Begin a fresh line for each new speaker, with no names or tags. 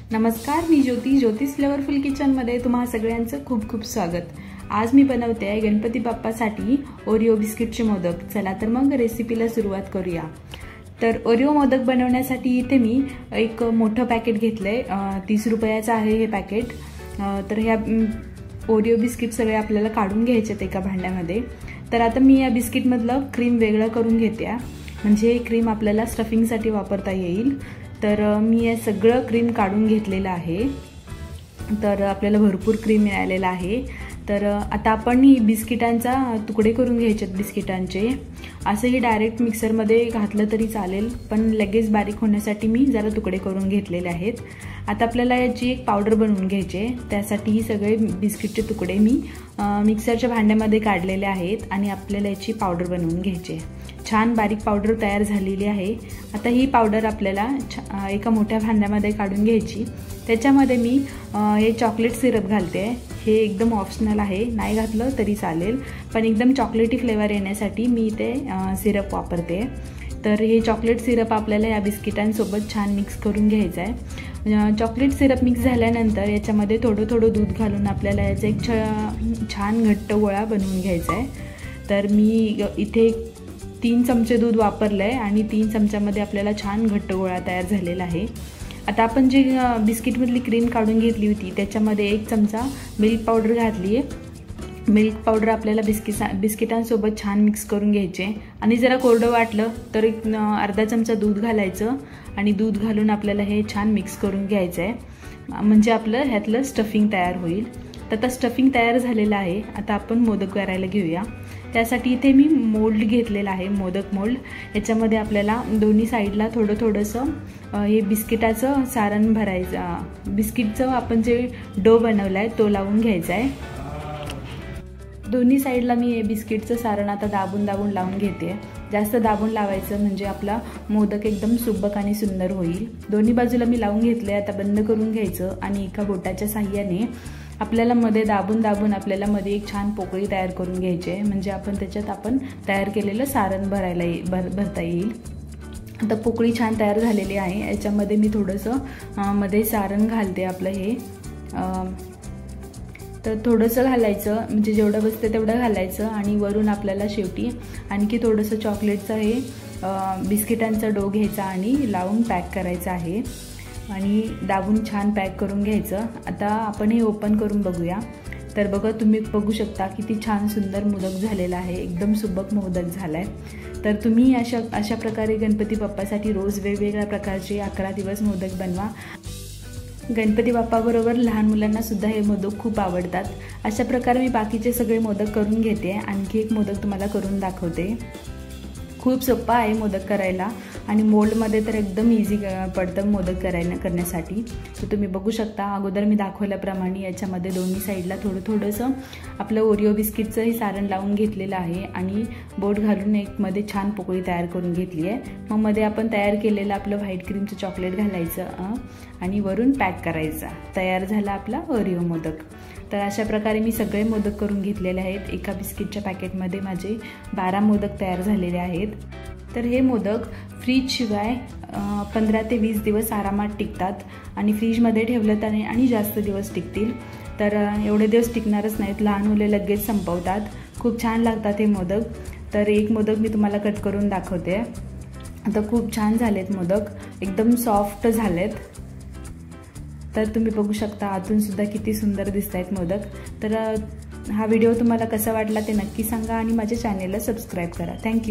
नमस्कार, मी ज्योतिष फ्लेवरफुल किचनमध्ये तुम्हा सगळ्यांचं खूप खूप स्वागत। आज मी बनवते आहे गणपती बाप्पासाठी ओरिओ बिस्किटचे मोदक। चला तर मग रेसिपीला सुरुवात करूया। तर ओरिओ मोदक बनवण्यासाठी इथे मी एक मोठं पॅकेट घेतलंय, 30 रुपयाचं आहे हे पॅकेट। तर ह्या ओरिओ बिस्किट सगळे आपल्याला काढून घ्यायचे आहेत एका भांड्यामध्ये। तर आता मी या बिस्किट मधलं क्रीम वेगळं करून घेते, म्हणजे क्रीम आपल्याला स्टफिंगसाठी वापरता येईल। तर मी हे सगळं क्रीम काढून घेतलेलं आहे। तर आपल्याला भरपूर क्रीम मिळालेला आहे। तर आता आपण ही बिस्किटांचा तुकडे करून घ्यायचे आहेत बिस्किटांचे। असंही डायरेक्ट मिक्सरमध्ये घातलं तरी चालेल, पण लगेच बारीक होण्यासाठी मी जरा तुकडे करून घेतलेले आहेत। आता आपल्याला याची एक पावडर बनवून घ्यायची आहे। त्यासाठी ही सगळे बिस्किटचे तुकडे मी मिक्सरच्या भांड्यामध्ये काढलेले आहेत आणि आपल्याला याची पावडर बनवून घ्यायची आहे। छान बारीक पावडर तयार झालेली आहे। आता ही पावडर आपल्याला एका मोठ्या भांड्यामध्ये काढून घ्यायची। त्याच्यामध्ये मी हे चॉकलेट सिरप घालते। हे एकदम ऑप्शनल आहे, नाही घातलं तरी चालेल, पण एकदम चॉकलेटी फ्लेवर येण्यासाठी मी इथे सिरप वापरते। तर हे चॉकलेट सिरप आपल्याला या बिस्किटांसोबत छान मिक्स करून घ्यायचं आहे। चॉकलेट सिरप मिक्स झाल्यानंतर याच्यामध्ये थोडं थोडं दूध घालून आपल्याला याचा एक छान घट्ट गोळा बनवून घ्यायचा आहे। तर मी इथे 3 चमचे दूध वापरलंय आणि 3 चमच्यामध्ये आपल्याला छान घट्ट गोळा तयार झालेला आहे। आता आपण जी बिस्किटमधली क्रीम काढून घेतली होती त्याच्यामध्ये 1 चमचा मिल्क पावडर घातली आहे। मिल्क पावडर आपल्याला बिस्किटांसोबत छान मिक्स करून घ्यायचे आणि जरा कोरडं वाटलं तर एक अर्धा चमचा दूध घालायचं आणि दूध घालून आपल्याला हे छान मिक्स करून घ्यायचं आहे, म्हणजे आपलं ह्यातलं स्टफिंग तयार होईल। तर आता स्टफिंग तयार झालेलं आहे। आता आपण मोदक करायला घेऊया। त्यासाठी इथे मी मोल्ड घेतलेला आहे, मोदक मोल्ड। याच्यामध्ये आपल्याला दोन्ही साईडला थोडंसं हे बिस्किटाचं सारण भरायचं। बिस्किटचं आपण जे डो बनवला आहे तो लावून घ्यायचा आहे। दोन्ही साईडला मी हे बिस्किटचं सारण आता दाबून लावून घेते। जास्त दाबून लावायचं म्हणजे आपला मोदक एकदम सुबक आणि सुंदर होईल। दोन्ही बाजूला मी लावून घेतले। आता बंद करून घ्यायचं आणि एका बोटाच्या साहाय्याने आपल्याला मध्ये दाबून आपल्याला मध्ये एक छान पोकळी तयार करून घ्यायची आहे, म्हणजे त्याच्यात आपण तयार केलेलं सारण भरता येईल। आता पोकळी छान तयार झालेली आहे। याच्यामध्ये मी थोडंसं मध्ये सारण घालते आपलं हे। तर थोडंसं घालायचं, म्हणजे जेवढं बसते तेवढं घालायचं आणि वरून आपल्याला शेवटी आणखी थोडंसं चॉकलेटचं हे बिस्किटांचा डो घ्यायचा आणि लावून पॅक करायचं आहे आणि दाबून छान पॅक करून घ्यायचं। आता आपण हे ओपन करून बघूया। तर बघा, तुम्ही बघू शकता किती छान सुंदर मोदक झालेला आहे, एकदम सुबक मोदक झालाय। तर तुम्ही अशा प्रकारे गणपती बाप्पासाठी रोज वेगवेगळ्या प्रकारचे 11 दिवस मोदक बनवा। गणपती बाप्पाबरोबर लहान मुलांना सुद्धा हे मोदक खूप आवडतात। अशा प्रकारे मी बाकीचे सगळे मोदक करून घेते। आणखी एक मोदक तुम्हाला करून दाखवते। खूप सोपा आहे मोदक करायला आणि मोल्डमध्ये तर एकदम इझी पडतं मोदक करण्यासाठी। तर तुम्ही बघू शकता, अगोदर मी दाखवल्याप्रमाणे याच्यामध्ये दोन्ही साईडला थोडंसं आपलं ओरिओ बिस्किटचं हे सारण लावून घेतलेलं आहे आणि बोट घालून एक मध्ये छान पोकळी तयार करून घेतली आहे। मग मध्ये आपण तयार केलेलं आपलं व्हाईट क्रीमचं चॉकलेट घालायचं आणि वरून पॅक करायचा। तयार झाला आपला ओरिओ मोदक। तर अशा प्रकारे मी सगळे मोदक करून घेतलेले आहेत। एका बिस्किटच्या पॅकेटमध्ये माझे 12 मोदक तयार झालेले आहेत। तर हे मोदक फ्रीजशिवाय 15 ते 20 दिवस आरामात टिकतात आणि फ्रीजमध्ये ठेवलं तर आणि जास्त दिवस टिकतील। तर एवढे दिवस टिकणारच नाहीत, लहान मुले लगेच संपवतात। खूप छान लागतात हे मोदक। तर एक मोदक मी तुम्हाला कट करून दाखवते। आता खूप छान झालेत मोदक, एकदम सॉफ्ट झालेत। तर तुम्ही बघू शकता आतून सुद्धा किती सुंदर दिसत आहेत मोदक। तर हा व्हिडिओ तुम्हाला कसा वाटला ते नक्की सांगा आणि माझ्या चॅनेलला सबस्क्राईब करा। थँक्यू।